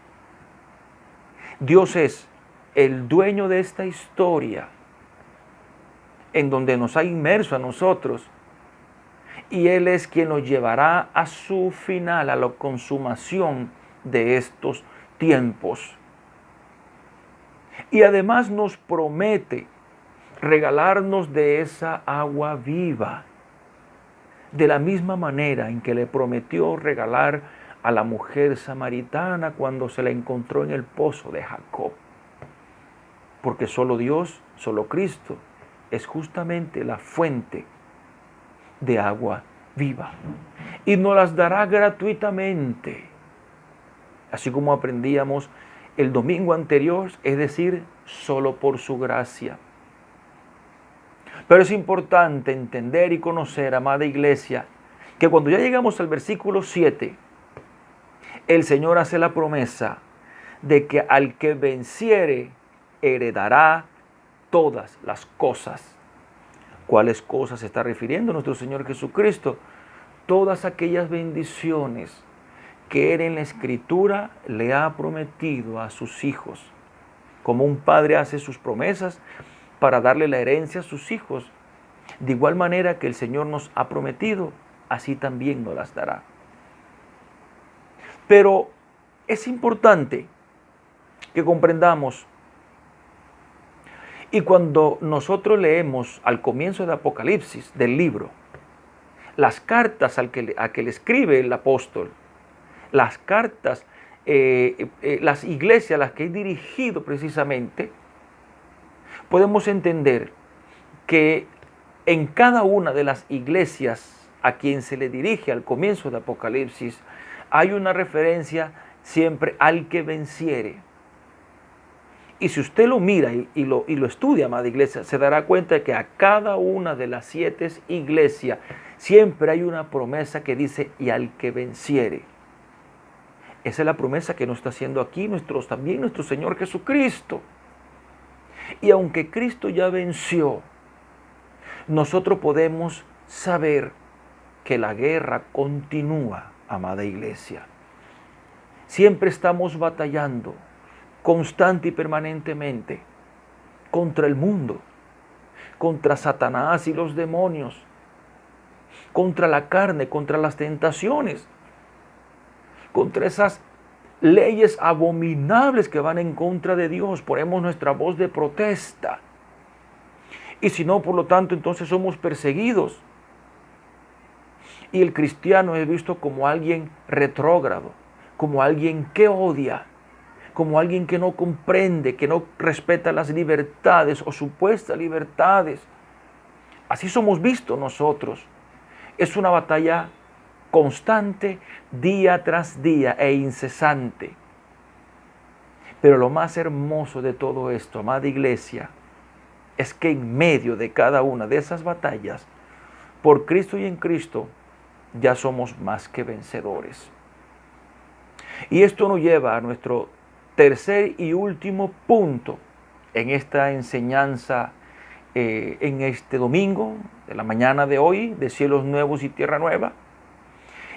Speaker 5: Dios es el dueño de esta historia, en donde nos ha inmerso a nosotros, y Él es quien nos llevará a su final, a la consumación de estos tiempos. Y además nos promete regalarnos de esa agua viva, de la misma manera en que le prometió regalar a la mujer samaritana cuando se la encontró en el pozo de Jacob. Porque solo Dios, solo Cristo, es justamente la fuente de agua viva. Y nos las dará gratuitamente. Así como aprendíamos el domingo anterior, es decir, solo por su gracia. Pero es importante entender y conocer, amada iglesia, que cuando ya llegamos al versículo 7, el Señor hace la promesa de que al que venciere heredará todas las cosas. ¿Cuáles cosas se está refiriendo nuestro Señor Jesucristo? Todas aquellas bendiciones que Él en la Escritura le ha prometido a sus hijos. Como un padre hace sus promesas para darle la herencia a sus hijos, de igual manera que el Señor nos ha prometido, así también nos las dará. Pero es importante que comprendamos, y cuando nosotros leemos al comienzo de Apocalipsis, del libro, las cartas a que le escribe el apóstol, las cartas, las iglesias a las que es dirigido precisamente, podemos entender que en cada una de las iglesias a quien se le dirige al comienzo de Apocalipsis, hay una referencia siempre al que venciere. Y si usted lo mira y lo estudia, amada iglesia, se dará cuenta de que a cada una de las 7 iglesias siempre hay una promesa que dice, y al que venciere. Esa es la promesa que nos está haciendo aquí también nuestro Señor Jesucristo. Y aunque Cristo ya venció, nosotros podemos saber que la guerra continúa, amada iglesia. Siempre estamos batallando, constante y permanentemente, contra el mundo, contra Satanás y los demonios. contra la carne, contra las tentaciones, contra esas leyes abominables que van en contra de Dios. Ponemos nuestra voz de protesta. Y si no, por lo tanto, entonces somos perseguidos. Y el cristiano es visto como alguien retrógrado, como alguien que odia, como alguien que no comprende, que no respeta las libertades o supuestas libertades. Así somos vistos nosotros. Es una batalla constante, día tras día e incesante. Pero lo más hermoso de todo esto, amada iglesia, es que en medio de cada una de esas batallas, por Cristo y en Cristo, ya somos más que vencedores. Y esto nos lleva a nuestro tercer y último punto en esta enseñanza, en este domingo de la mañana de hoy, de cielos nuevos y tierra nueva.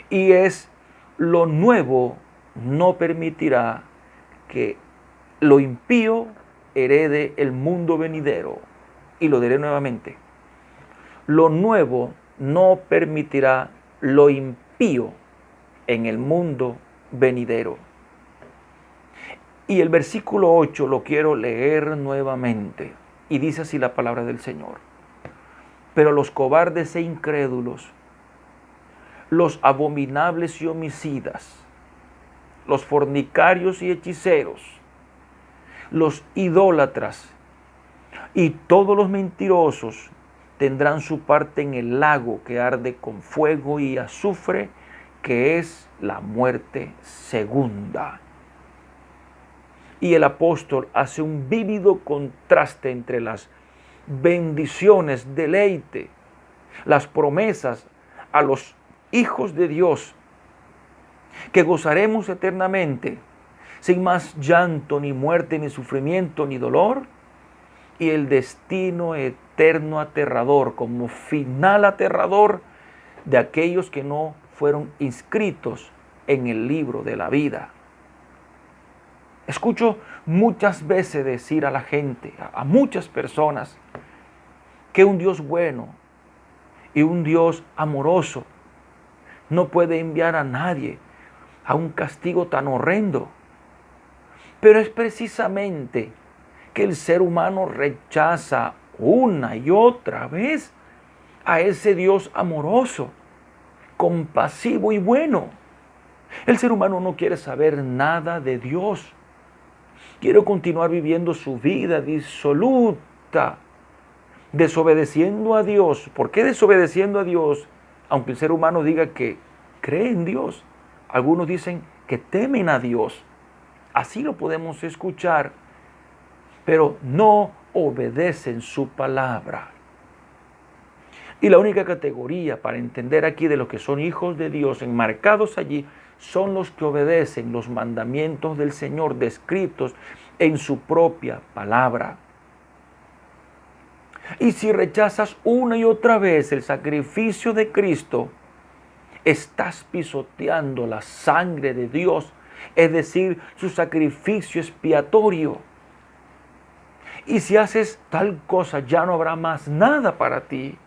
Speaker 5: Y es: lo nuevo no permitirá que lo impío herede el mundo venidero. Y lo diré nuevamente: lo nuevo no permitirá lo impío en el mundo venidero. Y el versículo 8 lo quiero leer nuevamente. Y dice así la palabra del Señor: pero los cobardes e incrédulos, los abominables y homicidas, los fornicarios y hechiceros, los idólatras y todos los mentirosos tendrán su parte en el lago que arde con fuego y azufre, que es la muerte segunda. Y el apóstol hace un vívido contraste entre las bendiciones, deleite, las promesas a los hijos de Dios, que gozaremos eternamente, sin más llanto, ni muerte, ni sufrimiento, ni dolor, y el destino eterno aterrador, como final aterrador de aquellos que no fueron inscritos en el libro de la vida. Escucho muchas veces decir a la gente, a muchas personas, que un Dios bueno y un Dios amoroso no puede enviar a nadie a un castigo tan horrendo. Pero es precisamente que el ser humano rechaza una y otra vez a ese Dios amoroso, compasivo y bueno. El ser humano no quiere saber nada de Dios. Quiere continuar viviendo su vida disoluta, desobedeciendo a Dios. ¿Por qué desobedeciendo a Dios? Aunque el ser humano diga que cree en Dios, algunos dicen que temen a Dios. Así lo podemos escuchar, pero no obedecen su palabra. Y la única categoría para entender aquí de los que son hijos de Dios, enmarcados allí, son los que obedecen los mandamientos del Señor descritos en su propia palabra. Y si rechazas una y otra vez el sacrificio de Cristo, estás pisoteando la sangre de Dios, es decir, su sacrificio expiatorio. Y si haces tal cosa, ya no habrá más nada para ti.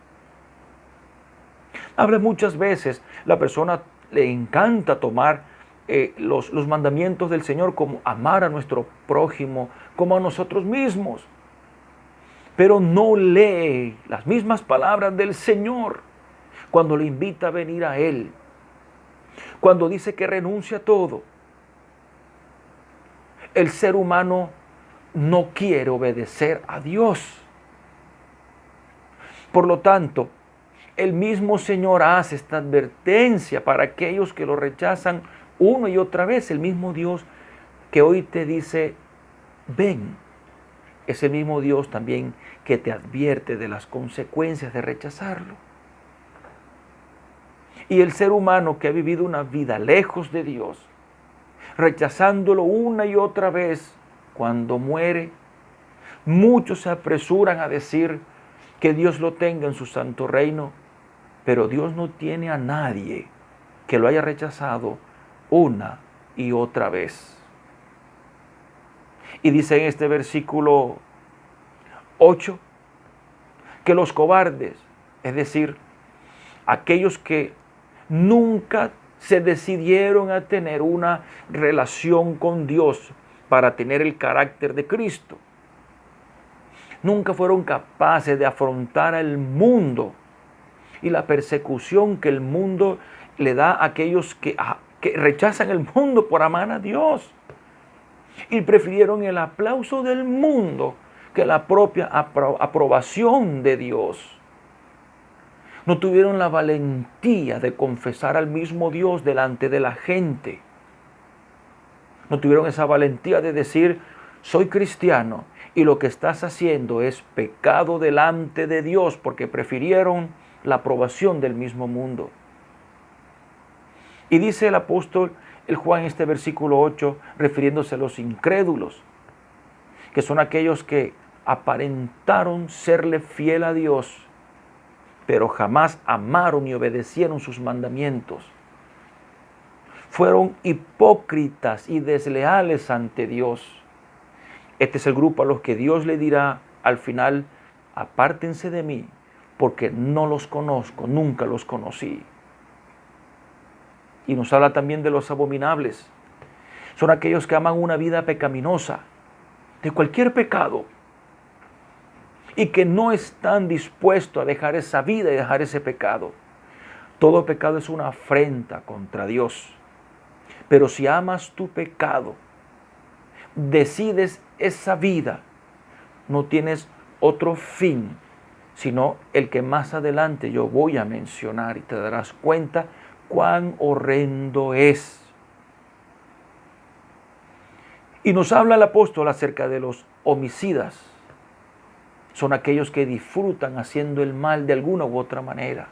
Speaker 5: Habla muchas veces, la persona le encanta tomar los mandamientos del Señor, como amar a nuestro prójimo, como a nosotros mismos. Pero no lee las mismas palabras del Señor cuando le invita a venir a Él, cuando dice que renuncia a todo. El ser humano no quiere obedecer a Dios. Por lo tanto, el mismo Señor hace esta advertencia para aquellos que lo rechazan una y otra vez. El mismo Dios que hoy te dice, ven, es el mismo Dios también que te advierte de las consecuencias de rechazarlo. Y el ser humano que ha vivido una vida lejos de Dios, rechazándolo una y otra vez, cuando muere, muchos se apresuran a decir que Dios lo tenga en su santo reino, pero Dios no tiene a nadie que lo haya rechazado una y otra vez. Y dice en este versículo 8 que los cobardes, es decir, aquellos que nunca se decidieron a tener una relación con Dios para tener el carácter de Cristo. Nunca fueron capaces de afrontar al mundo y la persecución que el mundo le da a aquellos que rechazan el mundo por amar a Dios. Y prefirieron el aplauso del mundo que la propia aprobación de Dios. No tuvieron la valentía de confesar al mismo Dios delante de la gente. No tuvieron esa valentía de decir, soy cristiano y lo que estás haciendo es pecado delante de Dios, porque prefirieron la aprobación del mismo mundo. Y dice el apóstol el Juan en este versículo 8, refiriéndose a los incrédulos, que son aquellos que aparentaron serle fiel a Dios, pero jamás amaron y obedecieron sus mandamientos. Fueron hipócritas y desleales ante Dios. Este es el grupo a los que Dios le dirá al final, apártense de mí, porque no los conozco, nunca los conocí. Y nos habla también de los abominables. Son aquellos que aman una vida pecaminosa, de cualquier pecado, y que no están dispuestos a dejar esa vida y dejar ese pecado. Todo pecado es una afrenta contra Dios. Pero si amas tu pecado, decides esa vida, no tienes otro fin, sino el que más adelante yo voy a mencionar, y te darás cuenta cuán horrendo es. Y nos habla el apóstol acerca de los homicidas. Son aquellos que disfrutan haciendo el mal de alguna u otra manera.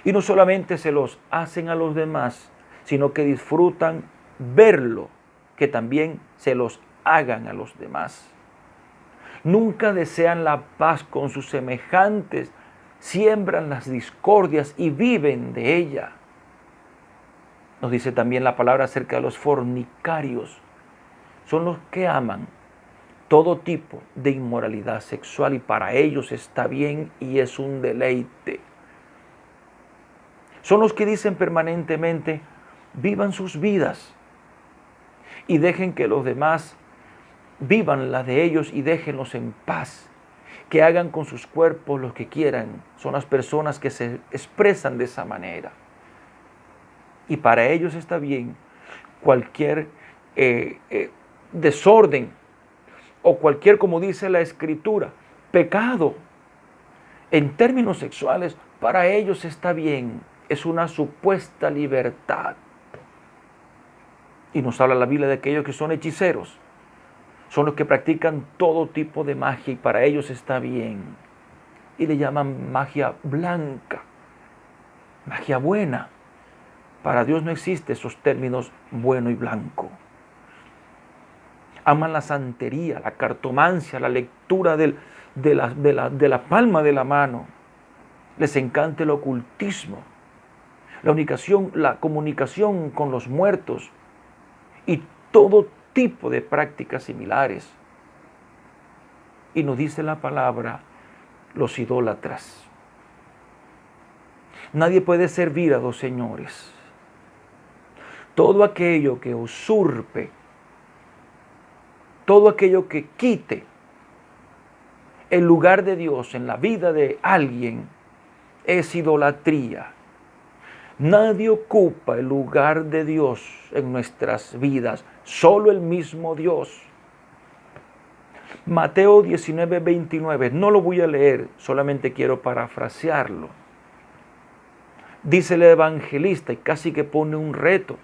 Speaker 5: Y no solamente se los hacen a los demás, sino que disfrutan verlo, que también se los hagan a los demás. Nunca desean la paz con sus semejantes, siembran las discordias y viven de ella. Nos dice también la palabra acerca de los fornicarios. Son los que aman todo tipo de inmoralidad sexual y para ellos está bien y es un deleite. Son los que dicen permanentemente, vivan sus vidas y dejen que los demás vivan las de ellos y déjenlos en paz. Que hagan con sus cuerpos lo que quieran. Son las personas que se expresan de esa manera. Y para ellos está bien cualquier desorden o cualquier, como dice la Escritura, pecado. En términos sexuales, para ellos está bien. Es una supuesta libertad. Y nos habla la Biblia de aquellos que son hechiceros. Son los que practican todo tipo de magia y para ellos está bien. Y le llaman magia blanca, magia buena. Para Dios no existen esos términos bueno y blanco. Aman la santería, la cartomancia, la lectura de la palma de la mano. Les encanta el ocultismo, la comunicación con los muertos y todo tipo de prácticas similares. Y nos dice la palabra, los idólatras. Nadie puede servir a dos señores. Todo aquello que usurpe, todo aquello que quite el lugar de Dios en la vida de alguien es idolatría. Nadie ocupa el lugar de Dios en nuestras vidas, solo el mismo Dios. Mateo 19:29, no lo voy a leer, solamente quiero parafrasearlo. Dice el evangelista y casi que pone un reto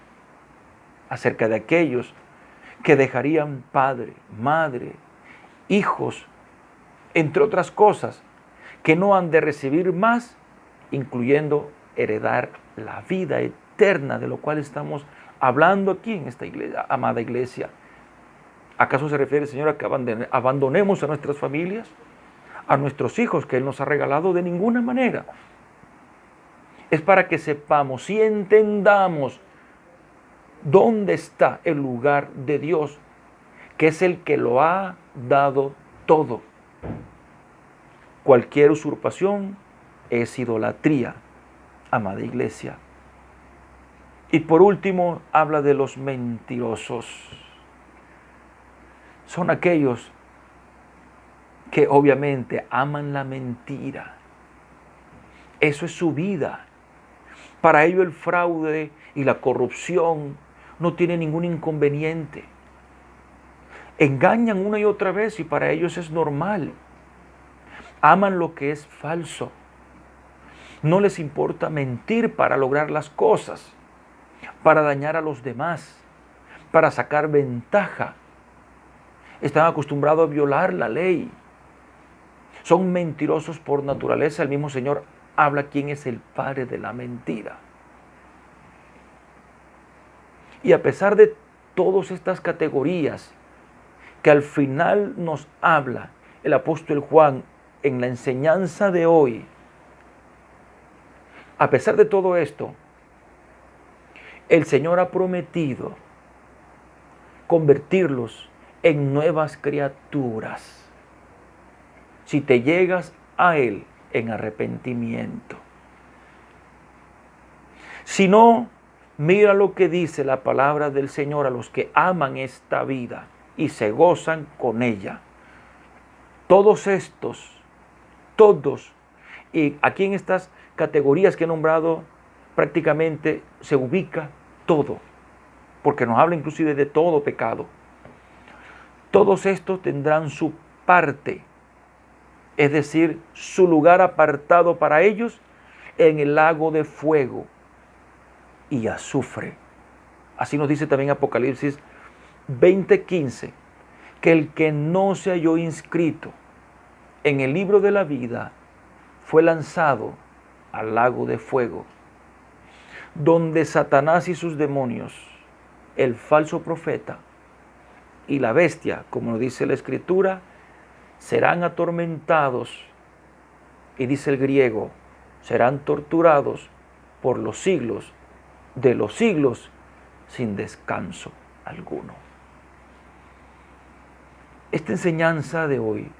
Speaker 5: acerca de aquellos que dejarían padre, madre, hijos, entre otras cosas, que no han de recibir más, incluyendo heredar la vida eterna, de lo cual estamos hablando aquí en esta iglesia, amada iglesia. ¿Acaso se refiere, Señor, a que abandonemos a nuestras familias, a nuestros hijos que Él nos ha regalado? De ninguna manera. Es para que sepamos y entendamos dónde está el lugar de Dios, que es el que lo ha dado todo. Cualquier usurpación es idolatría. amada iglesia. Y por último, habla de los mentirosos. Son aquellos que obviamente aman la mentira. Eso es su vida. Para ellos el fraude y la corrupción no tiene ningún inconveniente. Engañan una y otra vez y para ellos es normal. Aman lo que es falso. No les importa mentir para lograr las cosas, para dañar a los demás, para sacar ventaja. Están acostumbrados a violar la ley. Son mentirosos por naturaleza. El mismo Señor habla quién es el padre de la mentira. Y a pesar de todas estas categorías que al final nos habla el apóstol Juan en la enseñanza de hoy, a pesar de todo esto, el Señor ha prometido convertirlos en nuevas criaturas si te llegas a Él en arrepentimiento. Si no, mira lo que dice la palabra del Señor a los que aman esta vida y se gozan con ella. Todos estos, y aquí en estas categorías que he nombrado, prácticamente se ubica todo, porque nos habla inclusive de todo pecado. Todos estos tendrán su parte, es decir, su lugar apartado para ellos en el lago de fuego y azufre. Así nos dice también Apocalipsis 20:15, que el que no se halló inscrito en el libro de la vida fue lanzado al lago de fuego, donde Satanás y sus demonios, el falso profeta y la bestia, como nos dice la Escritura, serán atormentados, y dice el griego, serán torturados por los siglos de los siglos sin descanso alguno. Esta enseñanza de hoy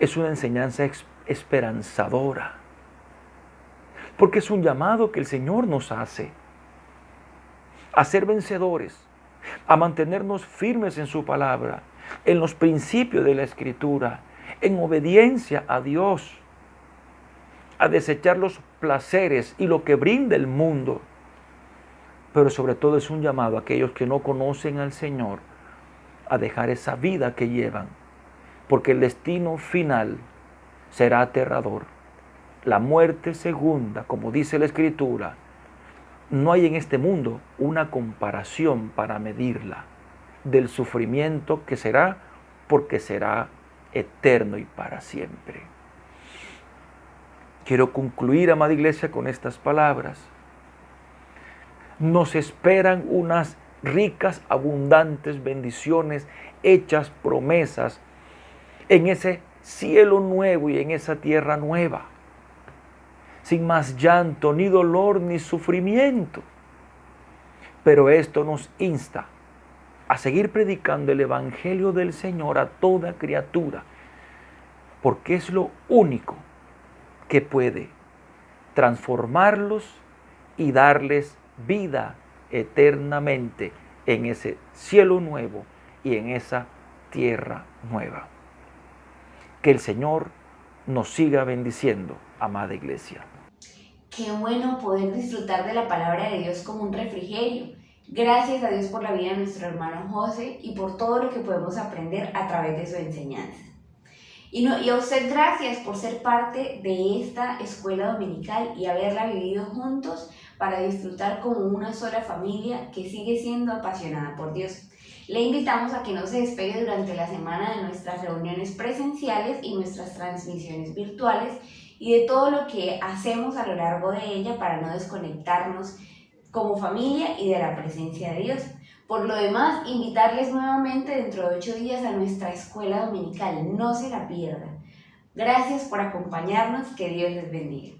Speaker 5: es una enseñanza esperanzadora, porque es un llamado que el Señor nos hace a ser vencedores, a mantenernos firmes en su palabra, en los principios de la Escritura, en obediencia a Dios, a desechar los placeres y lo que brinda el mundo. Pero sobre todo es un llamado a aquellos que no conocen al Señor a dejar esa vida que llevan, porque el destino final será aterrador. La muerte segunda, como dice la Escritura, no hay en este mundo una comparación para medirla del sufrimiento que será, porque será eterno y para siempre. Quiero concluir, amada iglesia, con estas palabras. Nos esperan unas ricas, abundantes bendiciones, hechas promesas en ese cielo nuevo y en esa tierra nueva, sin más llanto, ni dolor, ni sufrimiento. Pero esto nos insta a seguir predicando el Evangelio del Señor a toda criatura, porque es lo único que puede transformarlos y darles vida eternamente en ese cielo nuevo y en esa tierra nueva. Que el Señor nos siga bendiciendo, amada iglesia.
Speaker 1: Qué bueno poder disfrutar de la palabra de Dios como un refrigerio. Gracias a Dios por la vida de nuestro hermano José y por todo lo que podemos aprender a través de su enseñanza. Y a usted gracias por ser parte de esta escuela dominical y haberla vivido juntos para disfrutar como una sola familia que sigue siendo apasionada por Dios. Le invitamos a que no se despegue durante la semana de nuestras reuniones presenciales y nuestras transmisiones virtuales y de todo lo que hacemos a lo largo de ella para no desconectarnos como familia y de la presencia de Dios. Por lo demás, invitarles nuevamente dentro de 8 días a nuestra escuela dominical. No se la pierdan. Gracias por acompañarnos. Que Dios les bendiga.